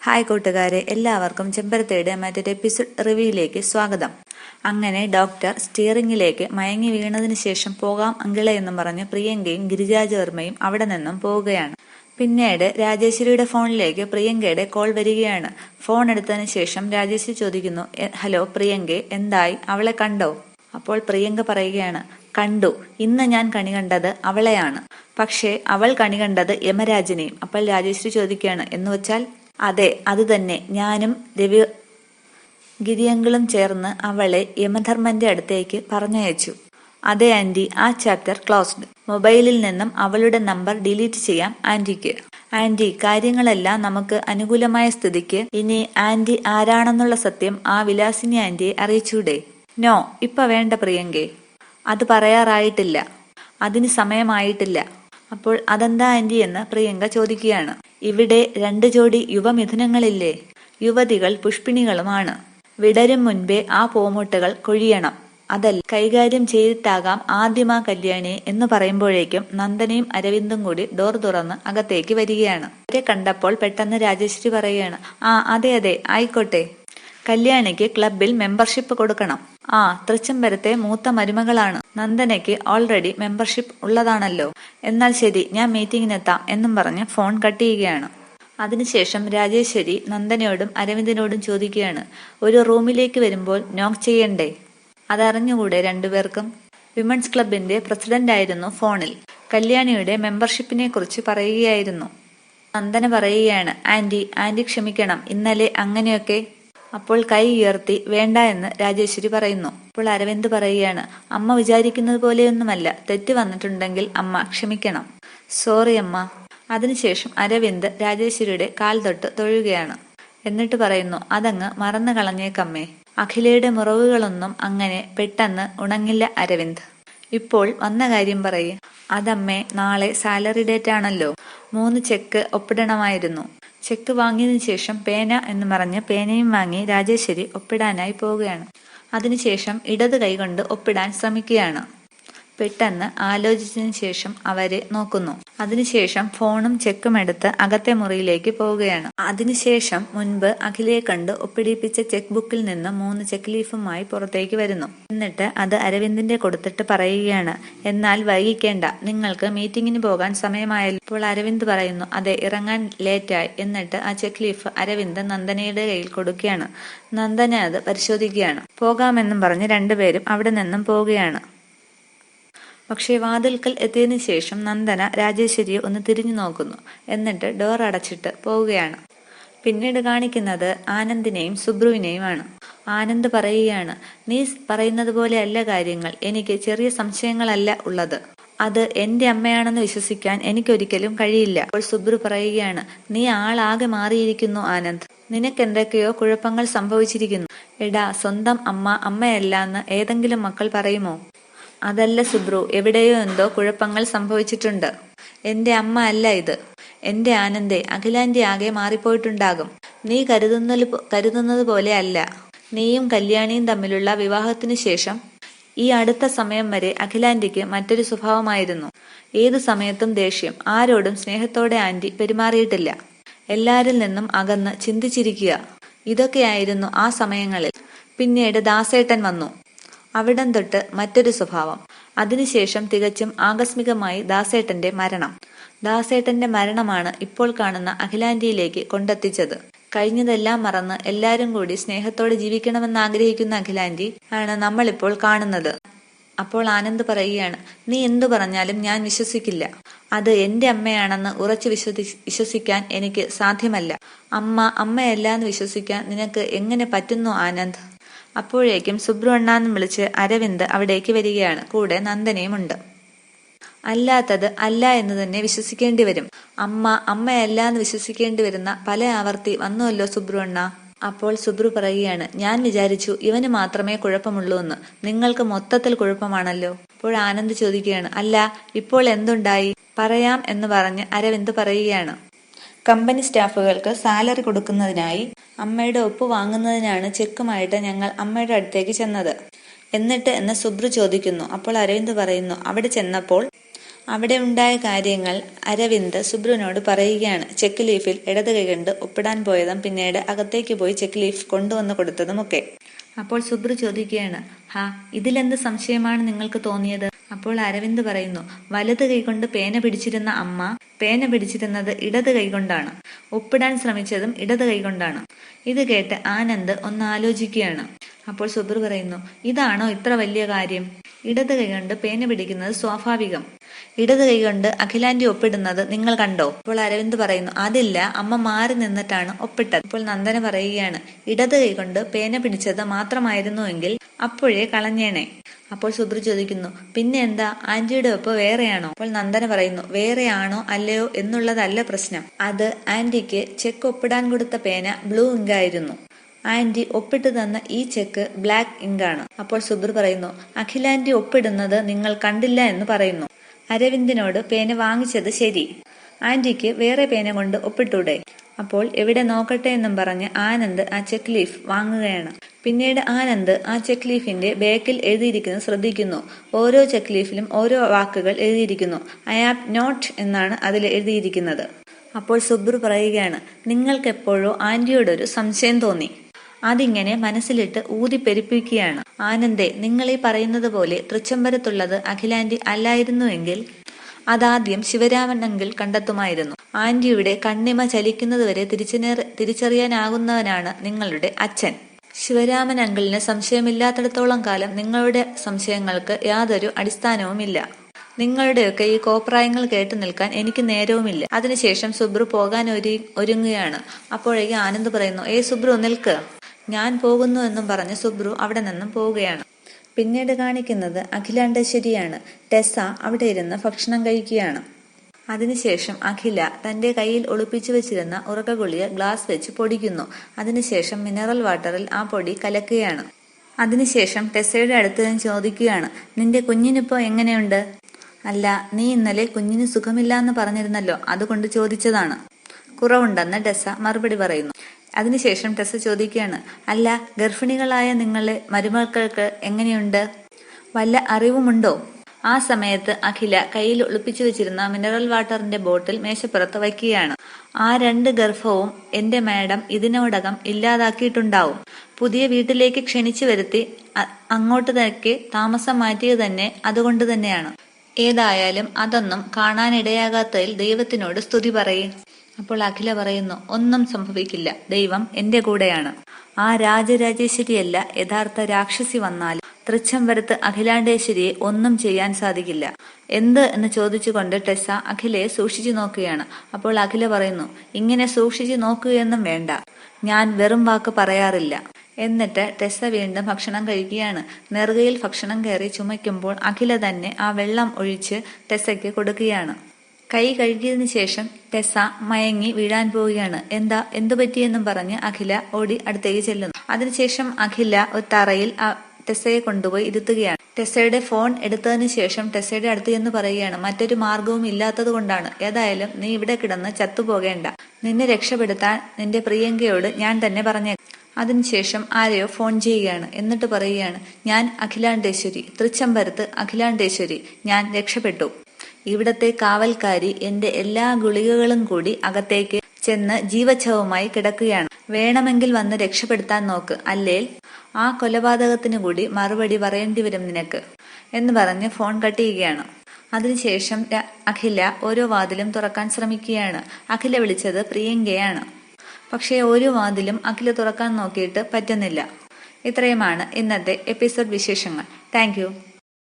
Hi കൂട്ടുകാരെ, എല്ലാവർക്കും ചെമ്പരത്തിയുടെ മറ്റൊരു എപ്പിസോഡ് റിവ്യൂയിലേക്ക് സ്വാഗതം. അങ്ങനെ ഡോക്ടർ സ്റ്റിയറിംഗിലേക്ക് മയങ്ങി വീണതിന് ശേഷം പോകാം അങ്കിളെ എന്നും പറഞ്ഞ് പ്രിയങ്കയും ഗിരിജാവർമ്മയും അവിടെ നിന്നും പോവുകയാണ്. പിന്നീട് രാജേശ്വരിയുടെ ഫോണിലേക്ക് പ്രിയങ്കയുടെ കോൾ വരികയാണ്. ഫോൺ എടുത്തതിന് ശേഷം രാജേശ്വരി ചോദിക്കുന്നു, ഹലോ പ്രിയങ്കെ, എന്തായി, അവളെ കണ്ടോ? അപ്പോൾ പ്രിയങ്ക പറയുകയാണ്, കണ്ടു, ഇന്ന് ഞാൻ കണി കണ്ടത് അവളെയാണ്, പക്ഷേ അവൾ കണി കണ്ടത് യമരാജനെയും. അപ്പോൾ രാജേശ്വരി ചോദിക്കുകയാണ്, എന്ന് വെച്ചാൽ? അതെ, അത് തന്നെ, ഞാനും ഗിരിയങ്കളും ചേർന്ന് അവളെ യമധർമ്മന്റെ അടുത്തേക്ക് പറഞ്ഞയച്ചു. അതെ ആന്റി, ആ ചാപ്റ്റർ ക്ലോസ്ഡ്. മൊബൈലിൽ നിന്നും അവളുടെ നമ്പർ ഡിലീറ്റ് ചെയ്യാം ആന്റിക്ക്. ആന്റി, കാര്യങ്ങളെല്ലാം നമുക്ക് അനുകൂലമായ സ്ഥിതിക്ക് ഇനി ആന്റി ആരാണെന്നുള്ള സത്യം ആ വിലാസിനി ആന്റിയെ അറിയിച്ചൂടെ? നോ, ഇപ്പൊ വേണ്ട പ്രിയങ്കേ, അത് പറയാറായിട്ടില്ല, അതിന് സമയമായിട്ടില്ല. അപ്പോൾ അതെന്താ ആന്റി എന്ന് പ്രിയങ്ക ചോദിക്കുകയാണ്. ഇവിടെ 2 ജോഡി യുവമിഥുനങ്ങളില്ലേ? യുവതികൾ പുഷ്പിണികളുമാണ്. വിടരും മുൻപേ ആ പൂമൊട്ടുകൾ കൊഴിയണം. അതല്ല, കൈകാര്യം ചെയ്തിട്ടാകാം ആദ്യമാ കല്യാണി എന്ന് പറയുമ്പോഴേക്കും നന്ദനയും അരവിന്ദും കൂടി ഡോർ തുറന്ന് അകത്തേക്ക് വരികയാണ്. അവരെ കണ്ടപ്പോൾ പെട്ടെന്ന് രാജേശ്വരി പറയുകയാണ്, ആ അതെ അതെ, ആയിക്കോട്ടെ, കല്യാണിക്ക് ക്ലബിൽ മെമ്പർഷിപ്പ് കൊടുക്കണം. ആ, തൃച്ചംബരത്തെ മൂത്ത മരുമകളാണ്. നന്ദനയ്ക്ക് ഓൾറെഡി മെമ്പർഷിപ്പ് ഉള്ളതാണല്ലോ. എന്നാൽ ശരി, ഞാൻ മീറ്റിംഗിനെത്താം എന്നും പറഞ്ഞ് ഫോൺ കട്ട് ചെയ്യുകയാണ്. അതിനുശേഷം രാജേശ്വരി നന്ദനയോടും അരവിന്ദനോടും ചോദിക്കുകയാണ്, ഒരു റൂമിലേക്ക് വരുമ്പോൾ നോക്ക് ചെയ്യണ്ടേ? അതറിഞ്ഞുകൂടെ രണ്ടുപേർക്കും? വിമൻസ് ക്ലബിന്റെ പ്രസിഡന്റ് ആയിരുന്നു ഫോണിൽ. കല്യാണിയുടെ മെമ്പർഷിപ്പിനെ കുറിച്ച് പറയുകയായിരുന്നു. നന്ദന പറയുകയാണ്, ആന്റി ക്ഷമിക്കണം, ഇന്നലെ അങ്ങനെയൊക്കെ. അപ്പോൾ കൈ ഉയർത്തി വേണ്ട എന്ന് രാജേശ്വരി പറയുന്നു. അപ്പോൾ അരവിന്ദ് പറയുകയാണ്, അമ്മ വിചാരിക്കുന്നത് പോലെയൊന്നുമല്ല, തെറ്റ് വന്നിട്ടുണ്ടെങ്കിൽ അമ്മ ക്ഷമിക്കണം. സോറി അമ്മ. അതിനുശേഷം അരവിന്ദ് രാജേശ്വരിയുടെ കാൽ തൊട്ട് തൊഴുകയാണ്. എന്നിട്ട് പറയുന്നു, അതങ്ങ് മറന്നു കളഞ്ഞേക്കമ്മേ, അഖിലയുടെ മുറിവുകളൊന്നും അങ്ങനെ പെട്ടെന്ന് ഉണങ്ങില്ല അരവിന്ദ്. ഇപ്പോൾ വന്ന കാര്യം പറയേ. അതമ്മേ, നാളെ സാലറി ഡേറ്റ് ആണല്ലോ, 3 ചെക്ക് ഒപ്പിടണമായിരുന്നു. ചെക്ക് വാങ്ങിയതിനു ശേഷം പേന എന്ന് പറഞ്ഞ് പേനയും വാങ്ങി രാജേശ്വരി ഒപ്പിടാനായി പോവുകയാണ്. അതിനുശേഷം ഇടത് കൈകൊണ്ട് ഒപ്പിടാൻ ശ്രമിക്കുകയാണ്. പെട്ടെന്ന് ആലോചിച്ചതിനു ശേഷം അവരെ നോക്കുന്നു. അതിനുശേഷം ഫോണും ചെക്കും എടുത്ത് അകത്തെ മുറിയിലേക്ക് പോവുകയാണ്. അതിനുശേഷം മുൻപ് അഖിലയെ കണ്ട് ഒപ്പിടിപ്പിച്ച ചെക്ക് ബുക്കിൽ നിന്ന് 3 ചെക്ക് ലീഫുമായി പുറത്തേക്ക് വരുന്നു. എന്നിട്ട് അത് അരവിന്ദിന്റെ കൊടുത്തിട്ട് പറയുകയാണ്, എന്നാൽ വൈകിക്കേണ്ട, നിങ്ങൾക്ക് മീറ്റിംഗിന് പോകാൻ സമയമായല്ലോ. ഇപ്പോൾ അരവിന്ദ് പറയുന്നു, അതെ, ഇറങ്ങാൻ ലേറ്റായി. എന്നിട്ട് ആ ചെക്ക് ലീഫ് അരവിന്ദ് നന്ദനയുടെ കയ്യിൽ കൊടുക്കുകയാണ്. നന്ദന അത് പരിശോധിക്കുകയാണ്. പോകാമെന്നും പറഞ്ഞ് രണ്ടുപേരും അവിടെ നിന്നും പോവുകയാണ്. പക്ഷേ വാതിൽക്കൽ എത്തിയതിനു ശേഷം നന്ദന രാജേശ്വരിയെ ഒന്ന് തിരിഞ്ഞു നോക്കുന്നു. എന്നിട്ട് ഡോർ അടച്ചിട്ട് പോവുകയാണ്. പിന്നീട് കാണിക്കുന്നത് ആനന്ദിനെയും സുബ്രുവിനെയുമാണ്. ആനന്ദ് പറയുകയാണ്, നീ പറയുന്നത് പോലെ അല്ല കാര്യങ്ങൾ, എനിക്ക് ചെറിയ സംശയങ്ങളല്ല ഉള്ളത്. അത് എന്റെ അമ്മയാണെന്ന് വിശ്വസിക്കാൻ എനിക്കൊരിക്കലും കഴിയില്ല. അപ്പോൾ സുബ്രു പറയുകയാണ്, നീ ആളാകെ മാറിയിരിക്കുന്നു ആനന്ദ്, നിനക്കെന്തൊക്കെയോ കുഴപ്പങ്ങൾ സംഭവിച്ചിരിക്കുന്നു. എടാ, സ്വന്തം അമ്മ അമ്മയല്ലാന്ന് ഏതെങ്കിലും മക്കൾ പറയുമോ? അതല്ല സുബ്രു, എവിടെയോ എന്തോ കുഴപ്പങ്ങൾ സംഭവിച്ചിട്ടുണ്ട്. എന്റെ അമ്മ അല്ല ഇത്. എന്റെ ആനന്ദേ, അഖിലാന്റി ആകെ മാറിപ്പോയിട്ടുണ്ടാകും. നീ കരുതുന്നത് പോലെ അല്ല. നീയും കല്യാണിയും തമ്മിലുള്ള വിവാഹത്തിനു ശേഷം ഈ അടുത്ത സമയം വരെ അഖിലാന്റിക്ക് മറ്റൊരു സ്വഭാവമായിരുന്നു. ഏതു സമയത്തും ദേഷ്യം, ആരോടും സ്നേഹത്തോടെ ആന്റി പെരുമാറിയിട്ടില്ല. എല്ലാരിൽ നിന്നും അകന്ന് ചിന്തിച്ചിരിക്കുക. ഇതൊക്കെയായിരുന്നു ആ സമയങ്ങളിൽ. പിന്നീട് ദാസേട്ടൻ വന്നു. അവിടം തൊട്ട് മറ്റൊരു സ്വഭാവം. അതിനുശേഷം തികച്ചും ആകസ്മികമായി ദാസേട്ടന്റെ മരണം. ദാസേട്ടന്റെ മരണമാണ് ഇപ്പോൾ കാണുന്ന അഖിലാന്റിയിലേക്ക് കൊണ്ടെത്തിച്ചത്. കഴിഞ്ഞതെല്ലാം മറന്ന് എല്ലാരും കൂടി സ്നേഹത്തോടെ ജീവിക്കണമെന്ന് ആഗ്രഹിക്കുന്ന അഖിലാന്റി ആണ് നമ്മളിപ്പോൾ കാണുന്നത്. അപ്പോൾ ആനന്ദ് പറയുകയാണ്, നീ എന്തു പറഞ്ഞാലും ഞാൻ വിശ്വസിക്കില്ല. അത് എന്റെ അമ്മയാണെന്ന് ഉറച്ചു വിശ്വസിക്കാൻ എനിക്ക് സാധ്യമല്ല. അമ്മയല്ലാന്ന് വിശ്വസിക്കാൻ നിനക്ക് എങ്ങനെ പറ്റുന്നു ആനന്ദ്? അപ്പോഴേക്കും സുബ്രു അണ്ണാന്ന് വിളിച്ച് അരവിന്ദ് അവിടേക്ക് വരികയാണ്. കൂടെ നന്ദനയുമുണ്ട്. അല്ലാത്തത് അല്ല എന്ന് തന്നെ വിശ്വസിക്കേണ്ടി വരും. അമ്മയല്ലാന്ന് വിശ്വസിക്കേണ്ടി വരുന്ന പല ആവർത്തി വന്നുവല്ലോ സുബ്രു അണ്ണ. അപ്പോൾ സുബ്രു പറയുകയാണ്, ഞാൻ വിചാരിച്ചു ഇവന് മാത്രമേ കുഴപ്പമുള്ളൂ എന്ന്. നിങ്ങൾക്ക് മൊത്തത്തിൽ കുഴപ്പമാണല്ലോ. അപ്പോൾ ആനന്ദ് ചോദിക്കുകയാണ്, അല്ല, ഇപ്പോൾ എന്തുണ്ടായി? പറയാം എന്ന് പറഞ്ഞ് അരവിന്ദ് പറയുകയാണ്, കമ്പനി സ്റ്റാഫുകൾക്ക് സാലറി കൊടുക്കുന്നതിനായി അമ്മയുടെ ഒപ്പ് വാങ്ങുന്നതിനാണ് ചെക്കുമായിട്ട് ഞങ്ങൾ അമ്മയുടെ അടുത്തേക്ക് ചെന്നത്. എന്നിട്ട് എന്ന് സുബ്രു ചോദിക്കുന്നു. അപ്പോൾ അരവിന്ദ് പറയുന്നു, അവിടെ ചെന്നപ്പോൾ അവിടെ ഉണ്ടായ കാര്യങ്ങൾ അരവിന്ദ് സുബ്രുവിനോട് പറയുകയാണ്. ചെക്ക് ലീഫിൽ ഇടത് കൈകൊണ്ട് ഒപ്പിടാൻ പോയതും പിന്നീട് അകത്തേക്ക് പോയി ചെക്ക് ലീഫ് കൊണ്ടുവന്ന് കൊടുത്തതുമൊക്കെ. അപ്പോൾ സുബ്രു ചോദിക്കുകയാണ്, ഹാ, ഇതിലെന്ത് സംശയമാണ് നിങ്ങൾക്ക് തോന്നിയത്? അപ്പോൾ അരവിന്ദ് പറയുന്നു, വലത് കൈകൊണ്ട് പേന പിടിച്ചിരുന്ന അമ്മ പേന പിടിച്ചിരുന്നത് ഇടത് കൈകൊണ്ടാണ്. ഒപ്പിടാൻ ശ്രമിച്ചതും ഇടത് കൈകൊണ്ടാണ്. ഇത് കേട്ട് ആനന്ദ് ഒന്ന് ആലോചിക്കുകയാണ്. അപ്പോൾ സുബ്രു പറയുന്നു, ഇതാണോ ഇത്ര വലിയ കാര്യം? ഇടത് കൈകൊണ്ട് പേന പിടിക്കുന്നത് സ്വാഭാവികം. ഇടത് കൈകൊണ്ട് അഖിലാന്റി ഒപ്പിടുന്നത് നിങ്ങൾ കണ്ടോ? അപ്പോൾ അരവിന്ദ് പറയുന്നു, അതില്ല, അമ്മ മാറി നിന്നിട്ടാണ് ഒപ്പിട്ടത്. അപ്പോൾ നന്ദന പറയുകയാണ്, ഇടത് കൈകൊണ്ട് പേന പിടിച്ചത് മാത്രമായിരുന്നുവെങ്കിൽ അപ്പോഴേ കളഞ്ഞേണേ. അപ്പോൾ സുബ്രു ചോദിക്കുന്നു, പിന്നെ എന്താ, ആന്റിയുടെ ഒപ്പ് വേറെയാണോ? അപ്പോൾ നന്ദന പറയുന്നു, വേറെയാണോ അല്ലയോ എന്നുള്ളതല്ല പ്രശ്നം. അത് ആന്റിക്ക് ചെക്ക് ഒപ്പിടാൻ കൊടുത്ത പേന ബ്ലൂ ഇങ്കായിരുന്നു. ആന്റി ഒപ്പിട്ട് തന്ന ഈ ചെക്ക് ബ്ലാക്ക് ഇങ്കാണ്. അപ്പോൾ സുബ്രു പറയുന്നു, അഖിലാന്റി ഒപ്പിടുന്നത് നിങ്ങൾ കണ്ടില്ല എന്ന് പറയുന്നു. അരവിന്ദിനോട് പേന വാങ്ങിച്ചത് ശരി, ആന്റിക്ക് വേറെ പേന കൊണ്ട് ഒപ്പിട്ടൂടെ? അപ്പോൾ എവിടെ നോക്കട്ടെ എന്നും പറഞ്ഞ് ആനന്ദ് ആ ചെക്ക് ലീഫ് വാങ്ങുകയാണ്. പിന്നീട് ആനന്ദ് ആ ചെക്ക് ലീഫിന്റെ ബാക്കിൽ എഴുതിയിരിക്കുന്നത് ശ്രദ്ധിക്കുന്നു. ഓരോ ചെക്ക് ലീഫിലും ഓരോ വാക്കുകൾ എഴുതിയിരിക്കുന്നു. ഐ ആം നോട്ട് എന്നാണ് അതിൽ എഴുതിയിരിക്കുന്നത്. അപ്പോൾ സുബ്രു പറയുകയാണ്, നിങ്ങൾക്കെപ്പോഴോ ആന്റിയോടൊരു സംശയം തോന്നി. അതിങ്ങനെ മനസ്സിലിട്ട് ഊതിപ്പെരിപ്പിക്കുകയാണ്. ആനന്ദേ, നിങ്ങൾ ഈ പറയുന്നത് പോലെ തൃച്ചംബരത്തുള്ളത് അഖിലാന്റി അല്ലായിരുന്നുവെങ്കിൽ അതാദ്യം ശിവരാമനെങ്കിൽ കണ്ടെത്തുമായിരുന്നു. ആന്റിയുടെ കണ്ണിമ ചലിക്കുന്നതുവരെ തിരിച്ചറിയാനാകുന്നവനാണ് നിങ്ങളുടെ അച്ഛൻ. ശിവരാമൻ അങ്കിളിന് സംശയമില്ലാത്തിടത്തോളം കാലം നിങ്ങളുടെ സംശയങ്ങൾക്ക് യാതൊരു അടിസ്ഥാനവുമില്ല. നിങ്ങളുടെയൊക്കെ ഈ കോപ്രായങ്ങൾ കേട്ടു നിൽക്കാൻ എനിക്ക് നേരവുമില്ല. അതിനുശേഷം സുബ്രു പോകാൻ ഒരുങ്ങുകയാണ്. അപ്പോഴേക്ക് ആനന്ദ് പറയുന്നു, സുബ്രു നിൽക്ക്, ഞാൻ പോകുന്നു എന്നും പറഞ്ഞ് സുബ്രു അവിടെ നിന്നും പോവുകയാണ്. പിന്നീട് കാണിക്കുന്നത് അഖിലാണ്ടേശ്വരിയാണ്. ടെസ്സ അവിടെ ഇരുന്ന് ഭക്ഷണം കഴിക്കുകയാണ്. അതിനുശേഷം അഖില തന്റെ കയ്യിൽ ഒളിപ്പിച്ചു വെച്ചിരുന്ന ഉറക്കഗുളിക ഗ്ലാസ് വെച്ച് പൊടിക്കുന്നു. അതിനുശേഷം മിനറൽ വാട്ടറിൽ ആ പൊടി കലക്കുകയാണ്. അതിനുശേഷം ടെസ്സയുടെ അടുത്ത് ഞാൻ ചോദിക്കുകയാണ്, നിന്റെ കുഞ്ഞിനിപ്പോ എങ്ങനെയുണ്ട്? അല്ല, നീ ഇന്നലെ കുഞ്ഞിന് സുഖമില്ലാന്ന് പറഞ്ഞിരുന്നല്ലോ, അതുകൊണ്ട് ചോദിച്ചതാണ്. കുറവുണ്ടെന്ന് ടെസ്സ മറുപടി പറയുന്നു. അതിനുശേഷം ടെസ്സ ചോദിക്കുകയാണ്, അല്ല, ഗർഭിണികളായ നിങ്ങളെ മരുമക്കൾക്ക് എങ്ങനെയുണ്ട്? വല്ല അറിവുമുണ്ടോ? ആ സമയത്ത് അഖില കയ്യിൽ ഒളിപ്പിച്ചു വെച്ചിരുന്ന മിനറൽ വാട്ടറിന്റെ ബോട്ടിൽ മേശപ്പുറത്ത് വയ്ക്കുകയാണ്. ആ 2 ഗർഭവും എന്റെ മാഡം ഇതിനോടകം ഇല്ലാതാക്കിയിട്ടുണ്ടാവും. പുതിയ വീട്ടിലേക്ക് ക്ഷണിച്ചു വരുത്തി അങ്ങോട്ട് തന്നെ താമസം മാറ്റിയത് തന്നെ അതുകൊണ്ട് തന്നെയാണ്. ഏതായാലും അതൊന്നും കാണാനിടയാകാത്തതിൽ ദൈവത്തിനോട് സ്തുതി പറയും. അപ്പോൾ അഖില പറയുന്നു, ഒന്നും സംഭവിക്കില്ല, ദൈവം എന്റെ കൂടെയാണ്. ആ രാജരാജേശ്വരിയല്ല യഥാർത്ഥ രാക്ഷസി വന്നാൽ തൃച്ചംബരത്ത് അഖിലാണ്ടേശ്വരിയെ ഒന്നും ചെയ്യാൻ സാധിക്കില്ല. എന്ത് എന്ന് ചോദിച്ചുകൊണ്ട് ടെസ്സ അഖിലയെ സൂക്ഷിച്ചു നോക്കുകയാണ്. അപ്പോൾ അഖില പറയുന്നു, ഇങ്ങനെ സൂക്ഷിച്ചു നോക്കുകയൊന്നും വേണ്ട, ഞാൻ വെറും വാക്ക് പറയാറില്ല. എന്നിട്ട് ടെസ്സ വീണ്ടും ഭക്ഷണം കഴിക്കുകയാണ്. നെറുകയിൽ ഭക്ഷണം കയറി ചുമയ്ക്കുമ്പോൾ അഖില തന്നെ ആ വെള്ളം ഒഴിച്ച് ടെസ്സയ്ക്ക് കൊടുക്കുകയാണ്. കൈ കഴുകിയതിനു ശേഷം ടെസ്സ മയങ്ങി വീഴാൻ പോവുകയാണ്. എന്തു പറ്റിയെന്നും പറഞ്ഞ് അഖില ഓടി അടുത്തേക്ക് ചെല്ലുന്നു. അതിനുശേഷം അഖില ഒരു തറയിൽ ടെസ്സയെ കൊണ്ടുപോയി ഇരുത്തുകയാണ്. ടെസ്സയുടെ ഫോൺ എടുത്തതിനു ശേഷം ടെസ്സയുടെ അടുത്ത് എന്ന് പറയുകയാണ്, മറ്റൊരു മാർഗവും ഇല്ലാത്തത് കൊണ്ടാണ്. ഏതായാലും നീ ഇവിടെ കിടന്ന് ചത്തുപോകേണ്ട. നിന്നെ രക്ഷപ്പെടുത്താൻ നിന്റെ പ്രിയങ്കയോട് ഞാൻ തന്നെ പറഞ്ഞേക്കാം. അതിനുശേഷം ആരെയോ ഫോൺ ചെയ്യുകയാണ്. എന്നിട്ട് പറയുകയാണ്, ഞാൻ അഖിലാണ്ടേശ്വരി, തൃച്ചംബരത്ത് അഖിലാണ്ടേശ്വരി, ഞാൻ രക്ഷപ്പെട്ടു. ഇവിടത്തെ കാവൽക്കാരി എന്റെ എല്ലാ ഗുളികകളും കൂടി അകത്തേക്ക് ചെന്ന് ജീവച്ഛവമായി കിടക്കുകയാണ്. വേണമെങ്കിൽ വന്ന് രക്ഷപ്പെടുത്താൻ നോക്ക്, അല്ലേൽ ആ കൊലപാതകത്തിനു കൂടി മറുപടി പറയേണ്ടി വരും നിനക്ക് എന്ന് പറഞ്ഞ് ഫോൺ കട്ട് ചെയ്യുകയാണ്. അതിനുശേഷം അഖില ഓരോ വാതിലും തുറക്കാൻ ശ്രമിക്കുകയാണ്. അഖില വിളിച്ചത് പ്രിയങ്കയാണ്. പക്ഷേ ഓരോ വാതിലും അഖില തുറക്കാൻ നോക്കിയിട്ട് പറ്റുന്നില്ല. ഇത്രയുമാണ് ഇന്നത്തെ എപ്പിസോഡ് വിശേഷങ്ങൾ. Thank you.